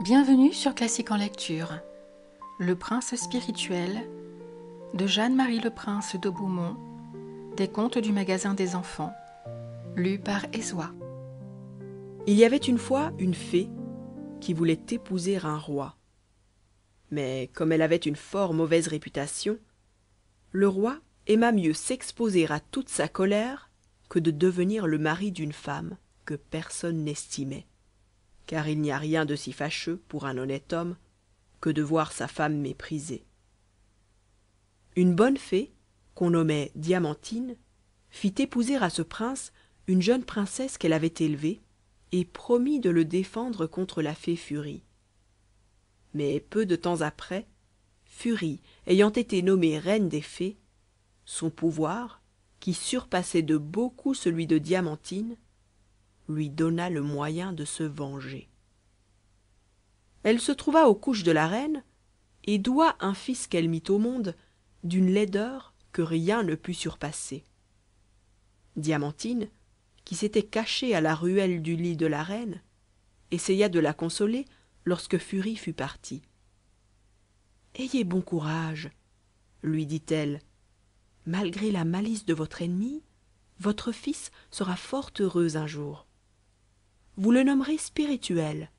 Bienvenue sur Classique en lecture. Le prince spirituel de Jeanne-Marie Le Prince de Beaumont, des contes du magasin des enfants, lu par Ezoa. Il y avait une fois une fée qui voulait épouser un roi. Mais comme elle avait une fort mauvaise réputation, le roi aima mieux s'exposer à toute sa colère que de devenir le mari d'une femme que personne n'estimait. Car il n'y a rien de si fâcheux pour un honnête homme que de voir sa femme méprisée. Une bonne fée, qu'on nommait Diamantine, fit épouser à ce prince une jeune princesse qu'elle avait élevée, et promit de le défendre contre la fée Furie. Mais peu de temps après, Furie ayant été nommée reine des fées, son pouvoir, qui surpassait de beaucoup celui de Diamantine, lui donna le moyen de se venger. Elle se trouva aux couches de la reine, et doua un fils qu'elle mit au monde d'une laideur que rien ne put surpasser. Diamantine, qui s'était cachée à la ruelle du lit de la reine, essaya de la consoler lorsque Furie fut partie. « Ayez bon courage, lui dit-elle. Malgré la malice de votre ennemi, votre fils sera fort heureux un jour. Vous le nommerez spirituel,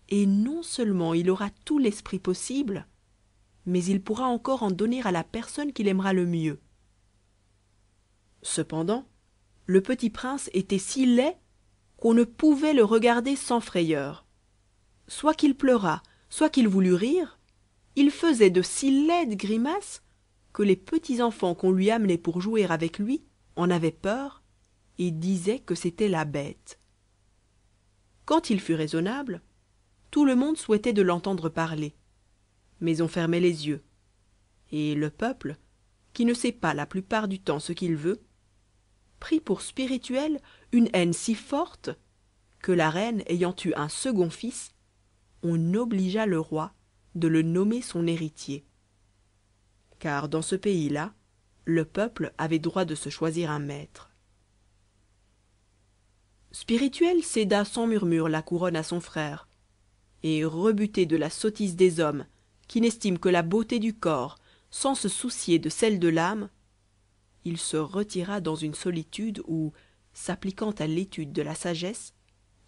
et non seulement il aura tout l'esprit possible, mais il pourra encore en donner à la personne qu'il aimera le mieux. » Cependant, le petit prince était si laid qu'on ne pouvait le regarder sans frayeur. Soit qu'il pleurât, soit qu'il voulût rire, il faisait de si laides grimaces que les petits enfants qu'on lui amenait pour jouer avec lui en avaient peur et disaient que c'était la bête. Quand il fut raisonnable, tout le monde souhaitait de l'entendre parler, mais on fermait les yeux, et le peuple, qui ne sait pas la plupart du temps ce qu'il veut, prit pour spirituel une haine si forte que la reine ayant eu un second fils, on obligea le roi de le nommer son héritier. Car dans ce pays-là, le peuple avait droit de se choisir un maître. Spirituel céda sans murmure la couronne à son frère, et rebuté de la sottise des hommes qui n'estiment que la beauté du corps sans se soucier de celle de l'âme, il se retira dans une solitude où, s'appliquant à l'étude de la sagesse,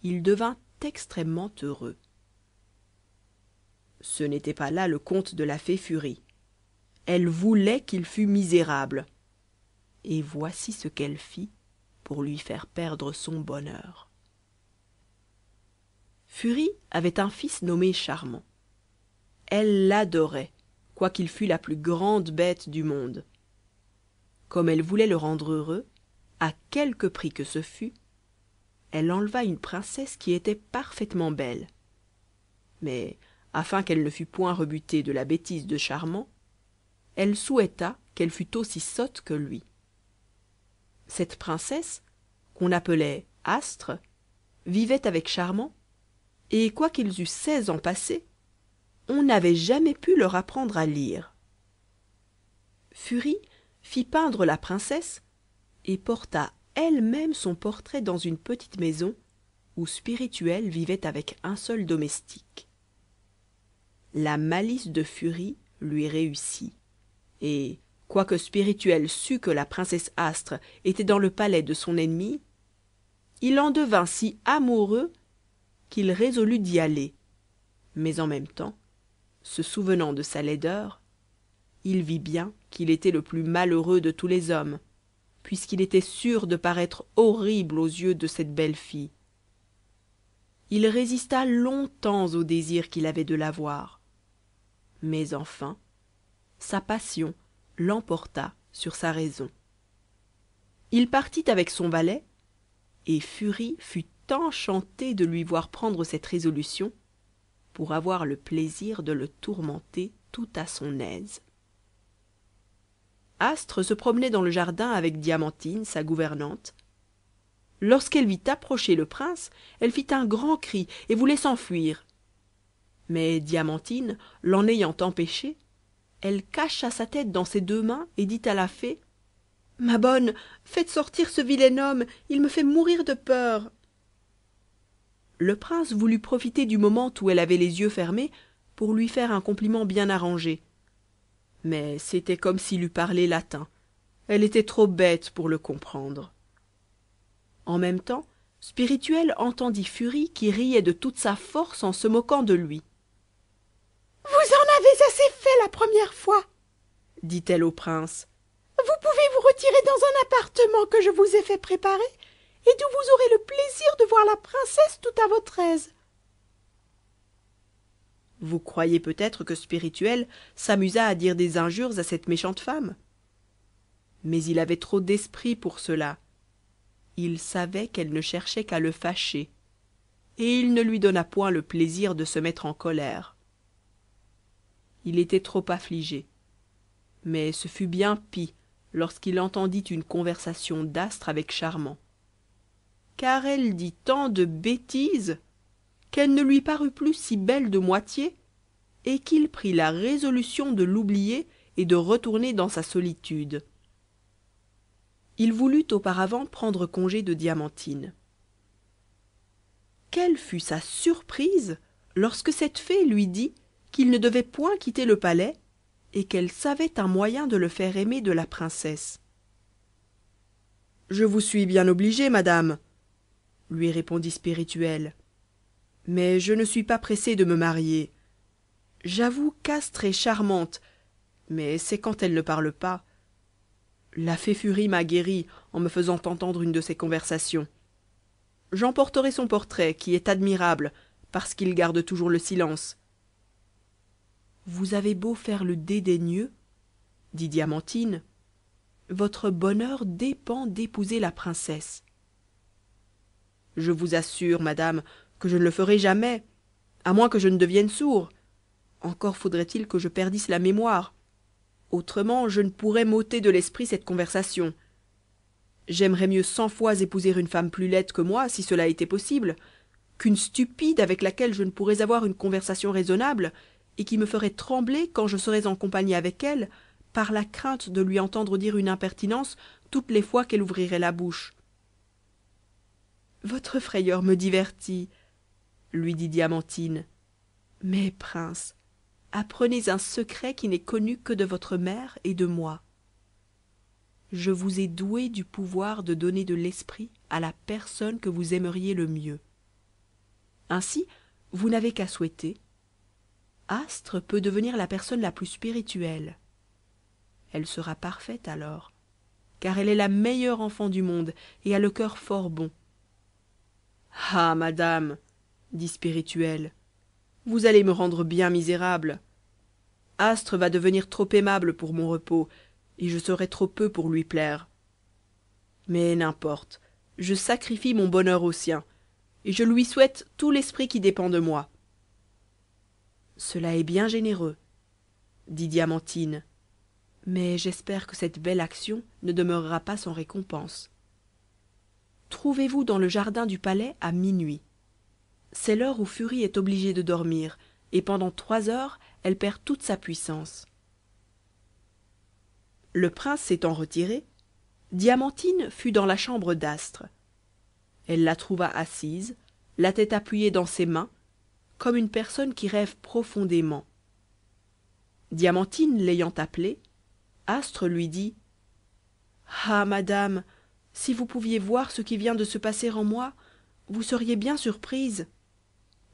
il devint extrêmement heureux. Ce n'était pas là le compte de la fée Furie. Elle voulait qu'il fût misérable, et voici ce qu'elle fit pour lui faire perdre son bonheur. Furie avait un fils nommé Charmant. Elle l'adorait, quoiqu'il fût la plus grande bête du monde. Comme elle voulait le rendre heureux, à quelque prix que ce fût, elle enleva une princesse qui était parfaitement belle. Mais, afin qu'elle ne fût point rebutée de la bêtise de Charmant, elle souhaita qu'elle fût aussi sotte que lui. Cette princesse, qu'on appelait Astre, vivait avec Charmant, et quoiqu'ils eussent 16 ans passés, on n'avait jamais pu leur apprendre à lire. Furie fit peindre la princesse et porta elle-même son portrait dans une petite maison où Spirituel vivait avec un seul domestique. La malice de Furie lui réussit, et quoique Spirituel sût que la princesse Astre était dans le palais de son ennemi, il en devint si amoureux qu'il résolut d'y aller, mais en même temps, se souvenant de sa laideur, il vit bien qu'il était le plus malheureux de tous les hommes, puisqu'il était sûr de paraître horrible aux yeux de cette belle fille. Il résista longtemps au désir qu'il avait de la voir, mais enfin sa passion l'emporta sur sa raison. Il partit avec son valet, et Furie fut enchantée de lui voir prendre cette résolution pour avoir le plaisir de le tourmenter tout à son aise. Astre se promenait dans le jardin avec Diamantine, sa gouvernante. Lorsqu'elle vit approcher le prince, elle fit un grand cri et voulait s'enfuir. Mais Diamantine, l'en ayant empêchée, elle cacha sa tête dans ses deux mains et dit à la fée: « Ma bonne, faites sortir ce vilain homme, il me fait mourir de peur. » le prince voulut profiter du moment où elle avait les yeux fermés pour lui faire un compliment bien arrangé. Mais c'était comme s'il eût parlé latin. Elle était trop bête pour le comprendre. En même temps, Spirituel entendit Furie qui riait de toute sa force en se moquant de lui. Vous en avez assez fait la première fois, dit-elle au prince. Vous pouvez vous retirer dans un appartement que je vous ai fait préparer et d'où vous aurez le plaisir de voir la princesse tout à votre aise. Vous croyez peut-être que Spirituel s'amusa à dire des injures à cette méchante femme? Mais il avait trop d'esprit pour cela. Il savait qu'elle ne cherchait qu'à le fâcher, et il ne lui donna point le plaisir de se mettre en colère. Il était trop affligé, mais ce fut bien pis lorsqu'il entendit une conversation d'Astre avec Charmant. Car elle dit tant de bêtises qu'elle ne lui parut plus si belle de moitié, et qu'il prit la résolution de l'oublier et de retourner dans sa solitude. Il voulut auparavant prendre congé de Diamantine. Quelle fut sa surprise lorsque cette fée lui dit qu'il ne devait point quitter le palais et qu'elle savait un moyen de le faire aimer de la princesse. « Je vous suis bien obligé, madame, » lui répondit Spirituel, « mais je ne suis pas pressé de me marier. J'avoue qu'Astre est charmante, mais c'est quand elle ne parle pas. La fée Furie m'a guéri en me faisant entendre une de ses conversations. J'emporterai son portrait, qui est admirable, parce qu'il garde toujours le silence. » « Vous avez beau faire le dédaigneux, dit Diamantine, votre bonheur dépend d'épouser la princesse. Je vous assure, madame, que je ne le ferai jamais, à moins que je ne devienne sourd. Encore faudrait-il que je perdisse la mémoire. Autrement, je ne pourrais m'ôter de l'esprit cette conversation. J'aimerais mieux 100 fois épouser une femme plus laide que moi, si cela était possible, qu'une stupide avec laquelle je ne pourrais avoir une conversation raisonnable, et qui me ferait trembler quand je serais en compagnie avec elle, par la crainte de lui entendre dire une impertinence toutes les fois qu'elle ouvrirait la bouche. « Votre frayeur me divertit, » lui dit Diamantine. « Mais, prince, apprenez un secret qui n'est connu que de votre mère et de moi. Je vous ai doué du pouvoir de donner de l'esprit à la personne que vous aimeriez le mieux. Ainsi, vous n'avez qu'à souhaiter. Astre peut devenir la personne la plus spirituelle. Elle sera parfaite alors, car elle est la meilleure enfant du monde et a le cœur fort bon. »« Ah, madame, dit Spirituel, vous allez me rendre bien misérable. Astre va devenir trop aimable pour mon repos, et je serai trop peu pour lui plaire. Mais n'importe, je sacrifie mon bonheur au sien, et je lui souhaite tout l'esprit qui dépend de moi. »« Cela est bien généreux, dit Diamantine, mais j'espère que cette belle action ne demeurera pas sans récompense. Trouvez-vous dans le jardin du palais à minuit. C'est l'heure où Furie est obligée de dormir, et pendant 3 heures, elle perd toute sa puissance. » Le prince s'étant retiré, Diamantine fut dans la chambre d'Astre. Elle la trouva assise, la tête appuyée dans ses mains, comme une personne qui rêve profondément. Diamantine l'ayant appelée, Astre lui dit « Ah, madame, si vous pouviez voir ce qui vient de se passer en moi, vous seriez bien surprise.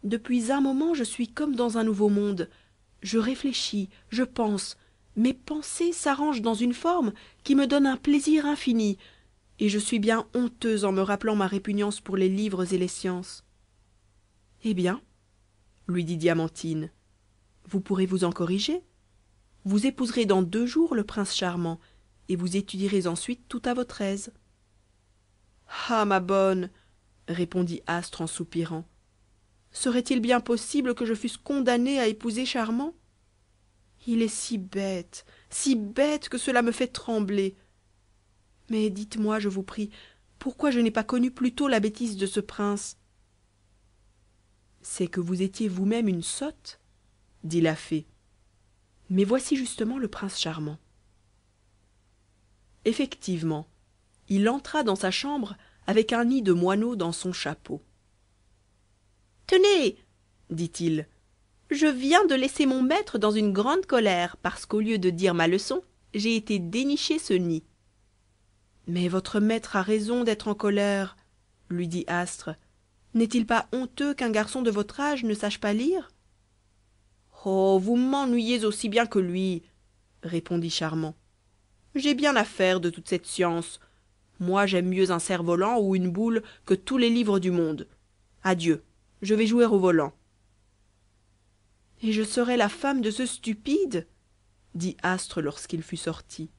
Depuis un moment je suis comme dans un nouveau monde. Je réfléchis, je pense, mes pensées s'arrangent dans une forme qui me donne un plaisir infini, et je suis bien honteuse en me rappelant ma répugnance pour les livres et les sciences. » « Eh bien, lui dit Diamantine, vous pourrez vous en corriger. Vous épouserez dans 2 jours le prince charmant, et vous étudierez ensuite tout à votre aise. »« Ah, ma bonne, répondit Astre en soupirant, serait-il bien possible que je fusse condamnée à épouser Charmant? Il est si bête que cela me fait trembler. Mais dites-moi, je vous prie, pourquoi je n'ai pas connu plus tôt la bêtise de ce prince? »« C'est que vous étiez vous-même une sotte, dit la fée. Mais voici justement le prince charmant. » Effectivement, il entra dans sa chambre avec un nid de moineaux dans son chapeau. Tenez, dit-il, je viens de laisser mon maître dans une grande colère parce qu'au lieu de dire ma leçon, j'ai été dénicher ce nid. Mais votre maître a raison d'être en colère, lui dit Astre. N'est-il pas honteux qu'un garçon de votre âge ne sache pas lire? Oh, vous m'ennuyez aussi bien que lui, répondit Charmant. J'ai bien à faire de toute cette science. Moi, j'aime mieux un cerf-volant ou une boule que tous les livres du monde. Adieu, je vais jouer au volant. Et je serai la femme de ce stupide, dit Astre lorsqu'il fut sorti.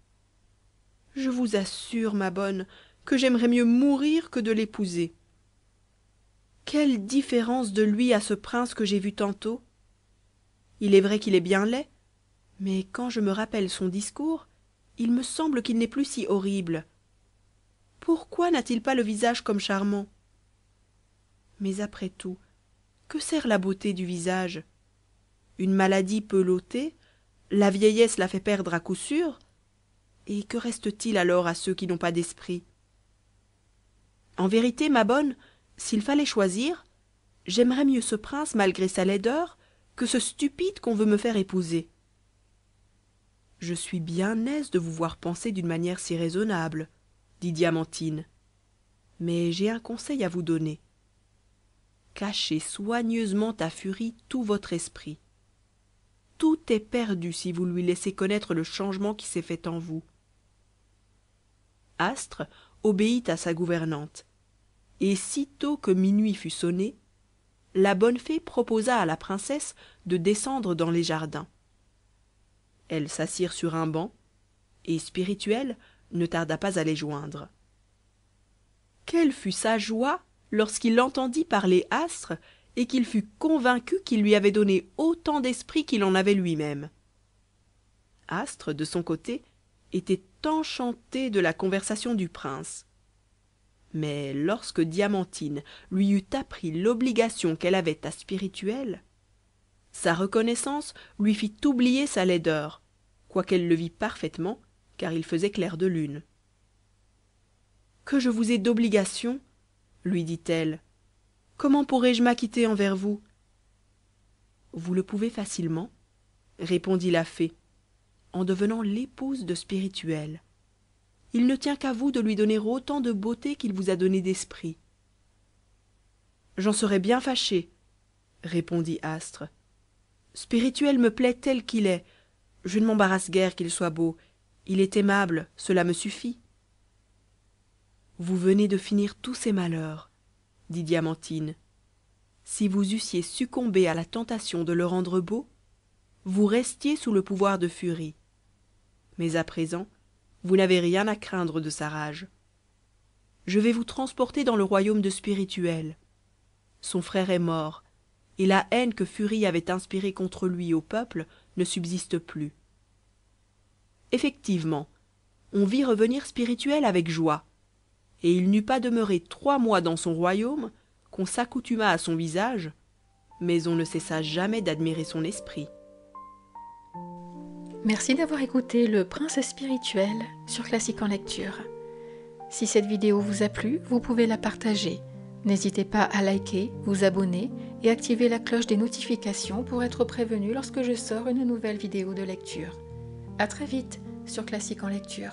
Je vous assure, ma bonne, que j'aimerais mieux mourir que de l'épouser. Quelle différence de lui à ce prince que j'ai vu tantôt! Il est vrai qu'il est bien laid, mais quand je me rappelle son discours, il me semble qu'il n'est plus si horrible. Pourquoi n'a-t-il pas le visage comme Charmant? Mais après tout, que sert la beauté du visage? Une maladie peut l'ôter, la vieillesse la fait perdre à coup sûr, et que reste-t-il alors à ceux qui n'ont pas d'esprit? En vérité, ma bonne, s'il fallait choisir, j'aimerais mieux ce prince malgré sa laideur que ce stupide qu'on veut me faire épouser. Je suis bien aise de vous voir penser d'une manière si raisonnable, dit Diamantine, mais j'ai un conseil à vous donner. Cachez soigneusement à Furie tout votre esprit. Tout est perdu si vous lui laissez connaître le changement qui s'est fait en vous. Astre obéit à sa gouvernante, et sitôt que minuit fut sonné, la bonne fée proposa à la princesse de descendre dans les jardins. Elles s'assirent sur un banc, et Spirituel ne tarda pas à les joindre. Quelle fut sa joie lorsqu'il entendit parler Astre et qu'il fut convaincu qu'il lui avait donné autant d'esprit qu'il en avait lui-même. Astre, de son côté, était enchanté de la conversation du prince. Mais lorsque Diamantine lui eut appris l'obligation qu'elle avait à Spirituel, sa reconnaissance lui fit oublier sa laideur, quoiqu'elle le vît parfaitement, car il faisait clair de lune. « Que je vous ai d'obligation, lui dit-elle, comment pourrais-je m'acquitter envers vous? Vous le pouvez facilement, répondit la fée, en devenant l'épouse de Spirituel. Il ne tient qu'à vous de lui donner autant de beauté qu'il vous a donné d'esprit. J'en serais bien fâchée, répondit Astre. Spirituel me plaît tel qu'il est. Je ne m'embarrasse guère qu'il soit beau. Il est aimable, cela me suffit. Vous venez de finir tous ces malheurs, dit Diamantine. Si vous eussiez succombé à la tentation de le rendre beau, vous restiez sous le pouvoir de Furie. Mais à présent, vous n'avez rien à craindre de sa rage. Je vais vous transporter dans le royaume de Spirituel. Son frère est mort, et la haine que Furie avait inspirée contre lui au peuple ne subsiste plus. Effectivement, on vit revenir Spirituel avec joie, et il n'eut pas demeuré 3 mois dans son royaume qu'on s'accoutuma à son visage, mais on ne cessa jamais d'admirer son esprit. Merci d'avoir écouté Le Prince Spirituel sur Classique en lecture. Si cette vidéo vous a plu, vous pouvez la partager. N'hésitez pas à liker, vous abonner et activer la cloche des notifications pour être prévenu lorsque je sors une nouvelle vidéo de lecture. À très vite sur Classique en lecture.